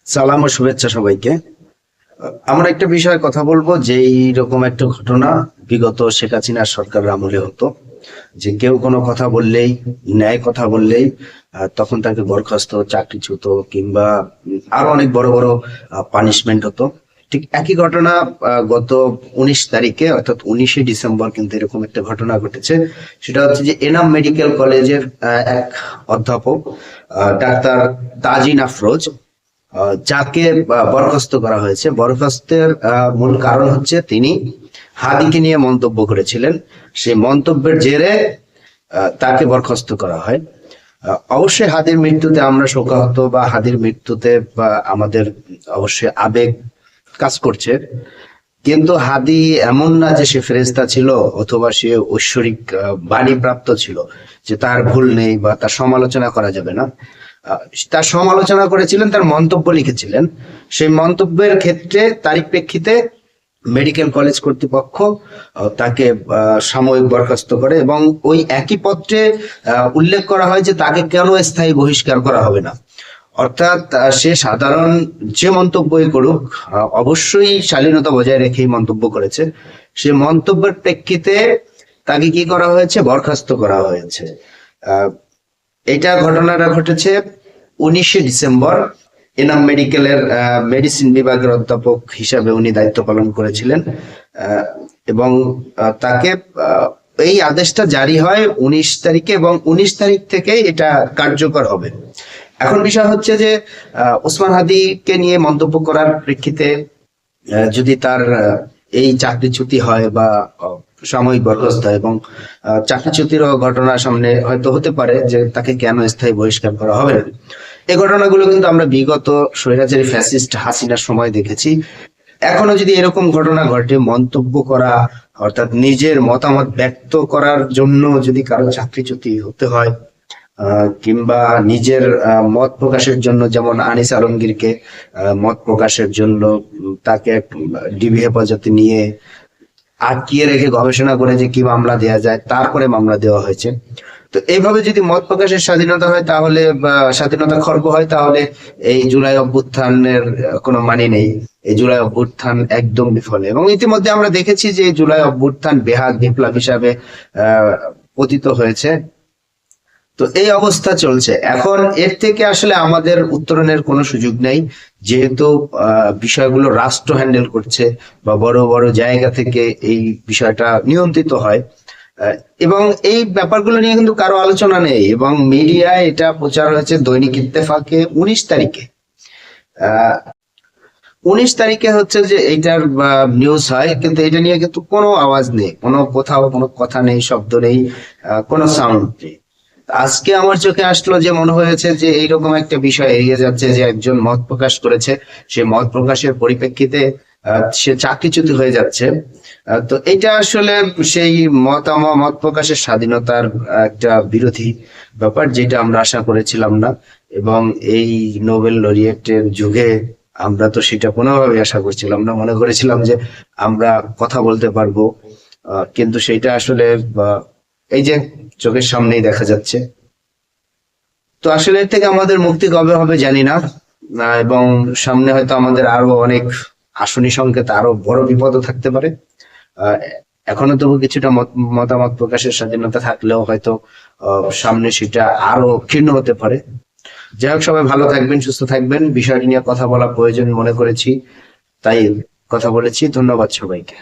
সালাম ও শুভেচ্ছা সবাইকে। আমরা একটা বিষয়ে কথা বলবো যে এইরকম একটা ঘটনা বিগত শেখ হাসিনার সরকারের আমলে হতো, যে কেউ কোনো কথা বললেই, ন্যায় কথা বললেই তখন তাকে বরখাস্ত, চাকরিচ্যুত কিংবা আরো অনেক বড় বড় পানিশমেন্ট হতো। ঠিক একই ঘটনা গত 19 তারিখে অর্থাৎ 19শে ডিসেম্বর কিন্তু এরকম একটা ঘটনা ঘটেছে। সেটা হচ্ছে যে এনাম মেডিকেল কলেজের এক অধ্যাপক ডাক্তার তাজিন আফরোজ, যাকে বরখাস্ত করা হয়েছে। বরখাস্তের মূল কারণ হচ্ছে তিনি হাদিকে নিয়ে মন্তব্য করেছিলেন। সেই মন্তব্যের জেরে তাকে বরখাস্ত করা হয়। অবশ্যই হাদির মৃত্যুতে আমরা শোকাহত, বা হাদির মৃত্যুতে বা আমাদের অবশ্যই আবেগ কাজ করছে, কিন্তু হাদি এমন না যে সে ফেরেশতা ছিল অথবা সে ঐশ্বরিক বাণী প্রাপ্ত ছিল যে তার ভুল নেই বা তার সমালোচনা করা যাবে না। তার সমালোচনা করেছিলেন, তার মন্তব্য লিখেছিলেন। সেই মন্তব্যের ক্ষেত্রে তারই প্রেক্ষিতে মেডিকেল কলেজ কর্তৃপক্ষ তাকে সাময়িক বরখাস্ত করে, এবং ওই একই পত্রে উল্লেখ করা হয় যে তাকে কেন স্থায়ী বহিষ্কার করা হবে না। অর্থাৎ সে সাধারণ যে মন্তব্যই করুক, অবশ্যই শালীনতা বজায় রেখেই মন্তব্য করেছে। সে মন্তব্যের প্রেক্ষিতে তাকে কি করা হয়েছে? বরখাস্ত করা হয়েছে। এটা ঘটনাটা ঘটেছে 19শে ডিসেম্বর। এনাম মেডিকেলের মেডিসিন বিভাগের অধ্যাপক হিসাবে উনি দায়িত্ব পালন করেছিলেন, এবং তাকে এই আদেশটা জারি হয় 19 তারিখে, এবং 19 তারিখ থেকে এটা কার্যকর হবে। এখন বিষয় হচ্ছে যে ওসমান হাদিকে নিয়ে মন্তব্য করার প্রেক্ষিতে যদি তার এই চাকরিচ্যুতি হয় বা সাময়িক বরখাস্ত হয়, এবং চাকরিচ্যুতিরও ঘটনা সামনে হয়তো হতে পারে যে তাকে কেন স্থায়ী বহিষ্কার করা হবে না। এই ঘটনাগুলো কিন্তু আমরা বিগত স্বৈরাচারী ফ্যাসিস্ট হাসিনার সময় দেখেছি। এখনো যদি এরকম ঘটনা ঘটে, মন্তব্য করা অর্থাৎ নিজের মতামত ব্যক্ত করার জন্য যদি কারো চাকরিচ্যুতি হতে হয়, কিংবা নিজের মত প্রকাশের জন্য, যেমন আনিস আলমগীরকে মত প্রকাশের জন্য তাকে ডিবি হেফাজতে নিয়ে আটকিয়ে রেখে গবেষণা করে যে কি মামলা দেওয়া যায়, তারপরে মামলা দেওয়া হয়েছে। তো এইভাবে যদি মত প্রকাশের স্বাধীনতা হয় তাহলে, বা স্বাধীনতা খর্ব হয়, তাহলে এই জুলাই অভ্যুত্থানের কোনো মানে নেই। এই জুলাই অভ্যুত্থান একদম বিফল, এবং ইতিমধ্যে আমরা দেখেছি যে জুলাই অভ্যুত্থান বেহাত বিপ্লব হিসাবে পতিত হয়েছে। তো এই অবস্থা চলছে এখন। এর থেকে আসলে আমাদের উত্তরণের কোনো সুযোগ নেই, যেহেতু বিষয়গুলো রাষ্ট্র হ্যান্ডেল করছে বা বড় বড় জায়গা থেকে এই বিষয়টা নিয়ন্ত্রিত হয়। এবং এই ব্যাপারগুলো নিয়ে কিন্তু কারো আলোচনা নেই, এবং মিডিয়ায় এটা প্রচার হয়েছে দৈনিক ইত্তেফাকে 19 তারিখে। 19 তারিখে হচ্ছে যে এইটার নিউজ হয়, কিন্তু এটা নিয়ে কিন্তু কোনো আওয়াজ নেই, কোনো কোথাও কোনো কথা নেই, শব্দ নেই, কোনো সাউন্ড নেই। আজকে আমার চোখে আসলো যে মনে হয়েছে যে এইরকম একটা বিষয় এড়িয়ে যাচ্ছে, যে একজন মত প্রকাশ করেছে, সে মত প্রকাশের পরিপ্রেক্ষিতে সে চাকরিচ্যুত হয়ে যাচ্ছে। তো এটা আসলে সেই মত প্রকাশের স্বাধীনতার একটা বিরোধী ব্যাপার, যেটা আমরা আশা করেছিলাম না। এবং এই নোবেল লরিয়েটের যুগে আমরা তো সেটা কোনোভাবে আশা করছিলাম না, মনে করেছিলাম যে আমরা কথা বলতে পারবো, কিন্তু সেটা আসলে এই যে চোখের সামনেই দেখা যাচ্ছে। তো আসলে এর থেকে আমাদের মুক্তি কবে হবে জানি না, এবং সামনে হয়তো আমাদের আরো অনেক আসনি সংকেত, আরো বড় বিপদও থাকতে পারে। এখনো তবু কিছুটা মতামত প্রকাশের স্বাধীনতা থাকলেও হয়তো সামনে সেটা আরো ক্ষীণ হতে পারে। যাই হোক, সবাই ভালো থাকবেন, সুস্থ থাকবেন। বিষয়টি নিয়ে কথা বলা প্রয়োজন মনে করেছি, তাই কথা বলেছি। ধন্যবাদ সবাইকে।